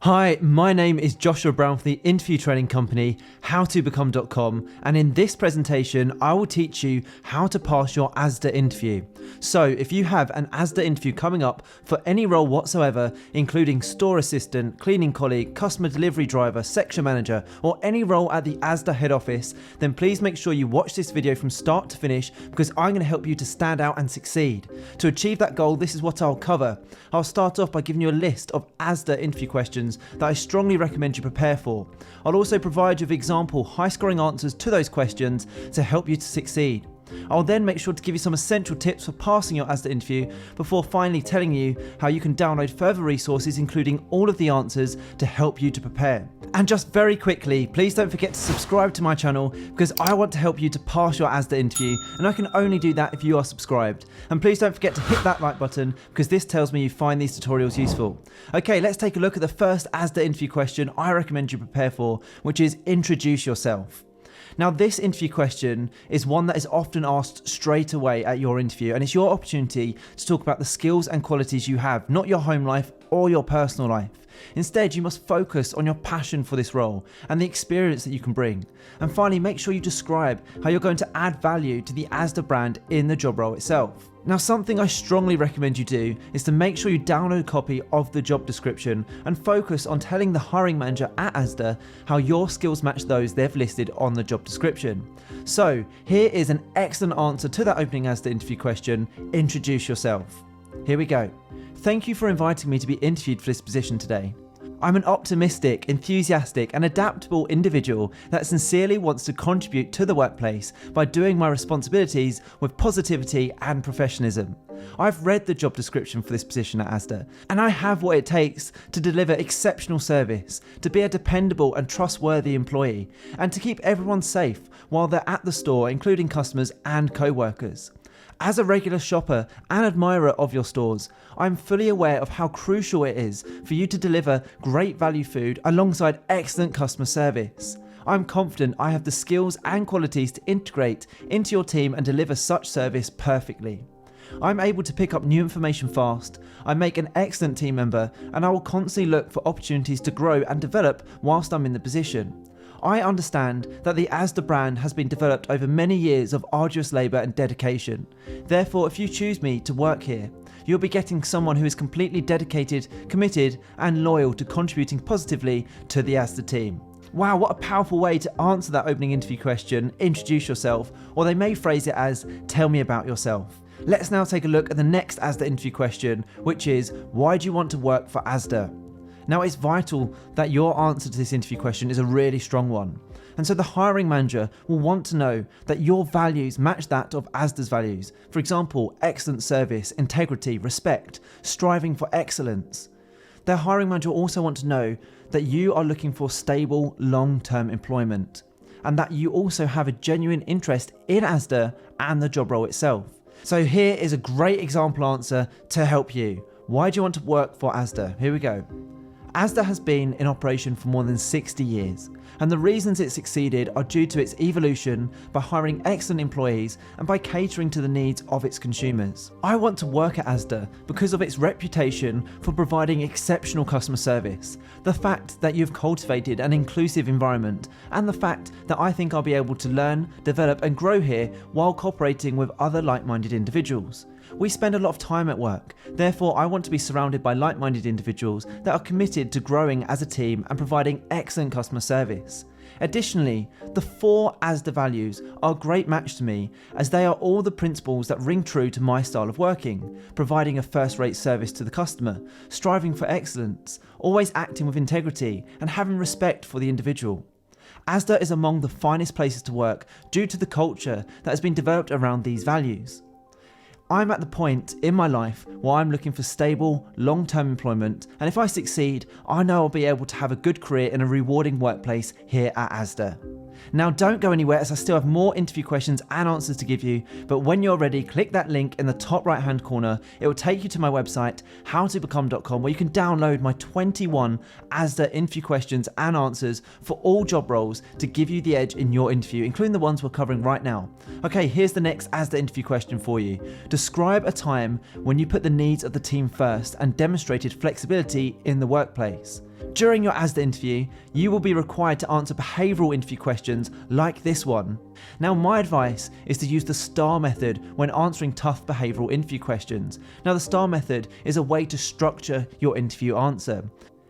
Hi, my name is Joshua Brown from the interview training company howtobecome.com, and in this presentation I will teach you how to pass your Asda interview. So if you have an Asda interview coming up for any role whatsoever, including store assistant, cleaning colleague, customer delivery driver, section manager, or any role at the Asda Head Office, then please make sure you watch this video from start to finish, because I'm going to help you to stand out and succeed. To achieve that goal, this is what I'll cover. I'll start off by giving you a list of Asda interview questions that I strongly recommend you prepare for. I'll also provide you with example high-scoring answers to those questions to help you to succeed. I'll then make sure to give you some essential tips for passing your Asda interview before finally telling you how you can download further resources including all of the answers to help you to prepare. And just very quickly, please don't forget to subscribe to my channel, because I want to help you to pass your Asda interview, and I can only do that if you are subscribed. And please don't forget to hit that like button, because this tells me you find these tutorials useful. Okay, let's take a look at the first Asda interview question I recommend you prepare for, which is introduce yourself. Now, this interview question is one that is often asked straight away at your interview, and it's your opportunity to talk about the skills and qualities you have, not your home life or your personal life. Instead, you must focus on your passion for this role and the experience that you can bring. And finally, make sure you describe how you're going to add value to the Asda brand in the job role itself. Now, something I strongly recommend you do is to make sure you download a copy of the job description and focus on telling the hiring manager at Asda how your skills match those they've listed on the job description. So here is an excellent answer to that opening Asda interview question: introduce yourself. Here we go. Thank you for inviting me to be interviewed for this position today. I'm an optimistic, enthusiastic and adaptable individual that sincerely wants to contribute to the workplace by doing my responsibilities with positivity and professionalism. I've read the job description for this position at Asda, and I have what it takes to deliver exceptional service, to be a dependable and trustworthy employee, and to keep everyone safe while they're at the store, including customers and co-workers. As a regular shopper and admirer of your stores, I'm fully aware of how crucial it is for you to deliver great value food alongside excellent customer service. I'm confident I have the skills and qualities to integrate into your team and deliver such service perfectly. I'm able to pick up new information fast, I make an excellent team member, and I will constantly look for opportunities to grow and develop whilst I'm in the position. I understand that the Asda brand has been developed over many years of arduous labour and dedication. Therefore, if you choose me to work here, you'll be getting someone who is completely dedicated, committed and loyal to contributing positively to the Asda team. Wow, what a powerful way to answer that opening interview question, introduce yourself, or they may phrase it as, tell me about yourself. Let's now take a look at the next Asda interview question, which is, why do you want to work for Asda? Now, it's vital that your answer to this interview question is a really strong one. And so the hiring manager will want to know that your values match that of Asda's values. For example, excellent service, integrity, respect, striving for excellence. Their hiring manager will also want to know that you are looking for stable, long-term employment, and that you also have a genuine interest in Asda and the job role itself. So here is a great example answer to help you. Why do you want to work for Asda? Here we go. Asda has been in operation for more than 60 years, and the reasons it succeeded are due to its evolution by hiring excellent employees and by catering to the needs of its consumers. I want to work at Asda because of its reputation for providing exceptional customer service, the fact that you've cultivated an inclusive environment, and the fact that I think I'll be able to learn, develop and grow here while cooperating with other like-minded individuals. We spend a lot of time at work, therefore I want to be surrounded by like-minded individuals that are committed to growing as a team and providing excellent customer service. Additionally, the 4 Asda values are a great match to me, as they are all the principles that ring true to my style of working: providing a first-rate service to the customer, striving for excellence, always acting with integrity and having respect for the individual. Asda is among the finest places to work due to the culture that has been developed around these values. I'm at the point in my life where I'm looking for stable, long-term employment, and if I succeed, I know I'll be able to have a good career in a rewarding workplace here at Asda. Now, don't go anywhere, as I still have more interview questions and answers to give you, but when you're ready, click that link in the top right hand corner. It will take you to my website howtobecome.com, where you can download my 21 Asda interview questions and answers for all job roles to give you the edge in your interview, including the ones we're covering right now. Okay, here's the next Asda interview question for you. Describe a time when you put the needs of the team first and demonstrated flexibility in the workplace. During your Asda interview, you will be required to answer behavioural interview questions like this one. Now, my advice is to use the STAR method when answering tough behavioural interview questions. Now, the STAR method is a way to structure your interview answer.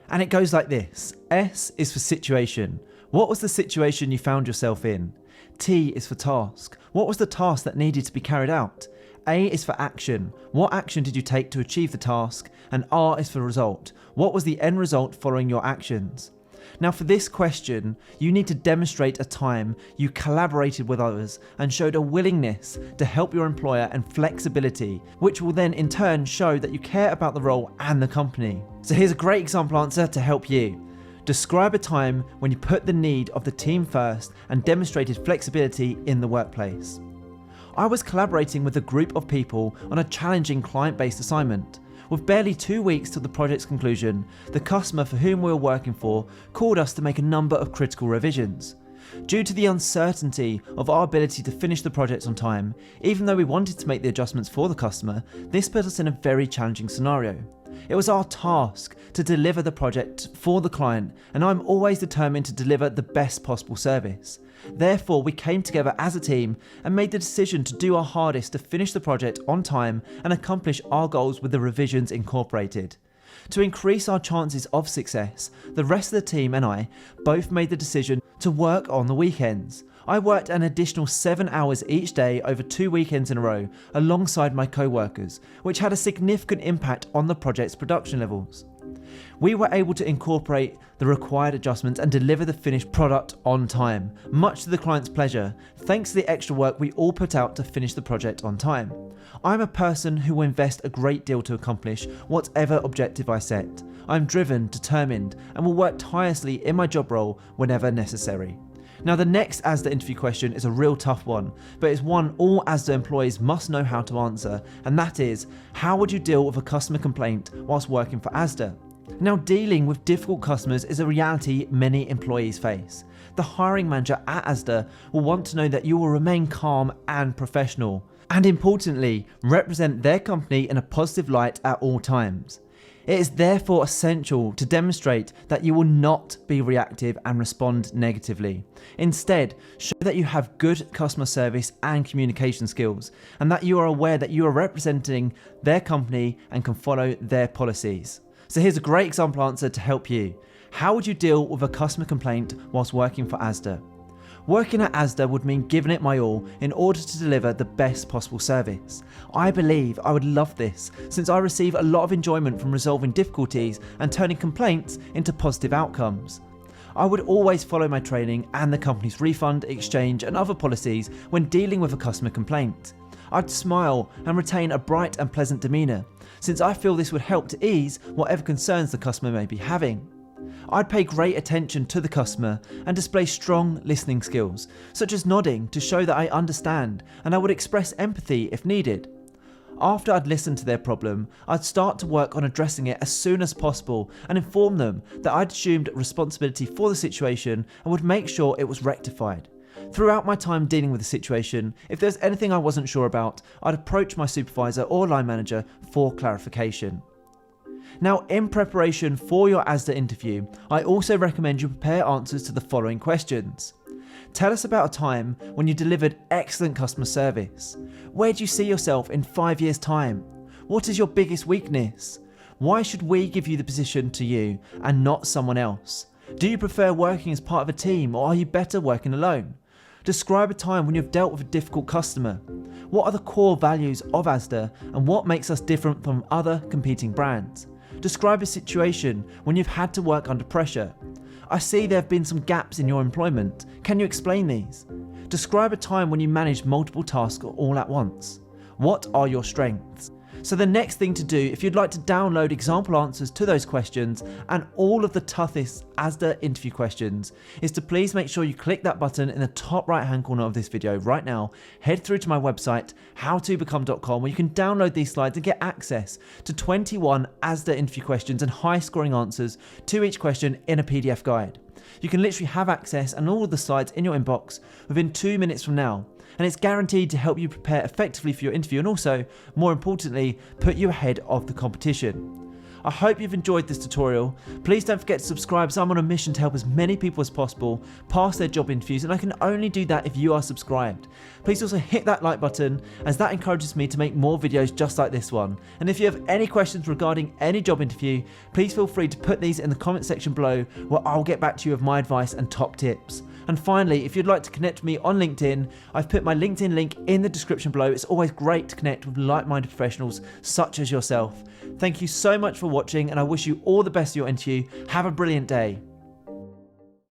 And it goes like this. S is for situation. What was the situation you found yourself in? T is for task. What was the task that needed to be carried out? A is for action. What action did you take to achieve the task? And R is for result. What was the end result following your actions? Now, for this question, you need to demonstrate a time you collaborated with others and showed a willingness to help your employer and flexibility, which will then in turn show that you care about the role and the company. So here's a great example answer to help you. Describe a time when you put the need of the team first and demonstrated flexibility in the workplace. I was collaborating with a group of people on a challenging client-based assignment. With barely 2 weeks till the project's conclusion, the customer for whom we were working for called us to make a number of critical revisions. Due to the uncertainty of our ability to finish the project on time, even though we wanted to make the adjustments for the customer, this put us in a very challenging scenario. It was our task to deliver the project for the client, and I'm always determined to deliver the best possible service. Therefore, we came together as a team and made the decision to do our hardest to finish the project on time and accomplish our goals with the revisions incorporated. To increase our chances of success, the rest of the team and I both made the decision to work on the weekends. I worked an additional 7 hours each day over 2 weekends in a row alongside my co-workers, which had a significant impact on the project's production levels. We were able to incorporate the required adjustments and deliver the finished product on time, much to the client's pleasure, thanks to the extra work we all put out to finish the project on time. I'm a person who will invest a great deal to accomplish whatever objective I set. I'm driven, determined, and will work tirelessly in my job role whenever necessary. Now, the next Asda interview question is a real tough one, but it's one all Asda employees must know how to answer, and that is, how would you deal with a customer complaint whilst working for Asda? Now, dealing with difficult customers is a reality many employees face. The hiring manager at Asda will want to know that you will remain calm and professional, and importantly, represent their company in a positive light at all times. It is therefore essential to demonstrate that you will not be reactive and respond negatively. Instead, show that you have good customer service and communication skills, and that you are aware that you are representing their company and can follow their policies. So here's a great example answer to help you. How would you deal with a customer complaint whilst working for Asda? Working at Asda would mean giving it my all in order to deliver the best possible service. I believe I would love this, since I receive a lot of enjoyment from resolving difficulties and turning complaints into positive outcomes. I would always follow my training and the company's refund, exchange and other policies when dealing with a customer complaint. I'd smile and retain a bright and pleasant demeanour, since I feel this would help to ease whatever concerns the customer may be having. I'd pay great attention to the customer and display strong listening skills, such as nodding to show that I understand, and I would express empathy if needed. After I'd listened to their problem, I'd start to work on addressing it as soon as possible and inform them that I'd assumed responsibility for the situation and would make sure it was rectified. Throughout my time dealing with the situation, if there's anything I wasn't sure about, I'd approach my supervisor or line manager for clarification. Now, in preparation for your Asda interview, I also recommend you prepare answers to the following questions. Tell us about a time when you delivered excellent customer service. Where do you see yourself in 5 years' time? What is your biggest weakness? Why should we give you the position to you and not someone else? Do you prefer working as part of a team, or are you better working alone? Describe a time when you've dealt with a difficult customer. What are the core values of Asda and what makes us different from other competing brands? Describe a situation when you've had to work under pressure. I see there have been some gaps in your employment. Can you explain these? Describe a time when you managed multiple tasks all at once. What are your strengths? So the next thing to do, if you'd like to download example answers to those questions and all of the toughest Asda interview questions, is to please make sure you click that button in the top right hand corner of this video right now. Head through to my website, howtobecome.com, where you can download these slides and get access to 21 Asda interview questions and high scoring answers to each question in a PDF guide. You can literally have access and all of the slides in your inbox within 2 minutes from now. And it's guaranteed to help you prepare effectively for your interview and also, more importantly, put you ahead of the competition. I hope you've enjoyed this tutorial. Please don't forget to subscribe, as I'm on a mission to help as many people as possible pass their job interviews, and I can only do that if you are subscribed. Please also hit that like button, as that encourages me to make more videos just like this one. And if you have any questions regarding any job interview, please feel free to put these in the comment section below, where I'll get back to you with my advice and top tips. And finally, if you'd like to connect with me on LinkedIn, I've put my LinkedIn link in the description below. It's always great to connect with like-minded professionals such as yourself. Thank you so much for watching, and I wish you all the best for your interview. Have a brilliant day.